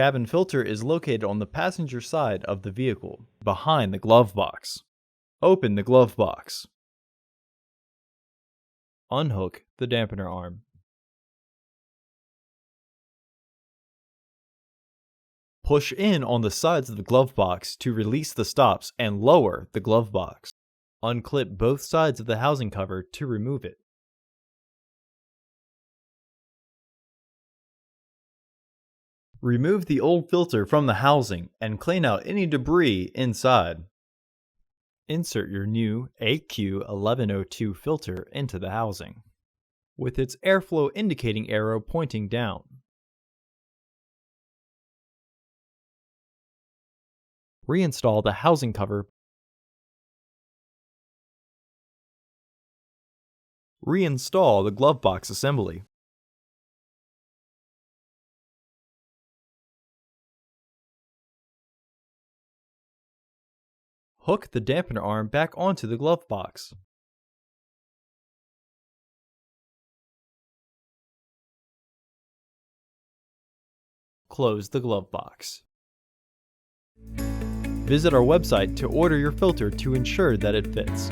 Cabin filter is located on the passenger side of the vehicle, behind the glove box. Open the glove box. Unhook the dampener arm. Push in on the sides of the glove box to release the stops and lower the glove box. Unclip both sides of the housing cover to remove it. Remove the old filter from the housing and clean out any debris inside. Insert your new AQ1102 filter into the housing, with its airflow indicating arrow pointing down. Reinstall the housing cover. Reinstall the glove box assembly. Hook the dampener arm back onto the glove box. Close the glove box. Visit our website to order your filter to ensure that it fits.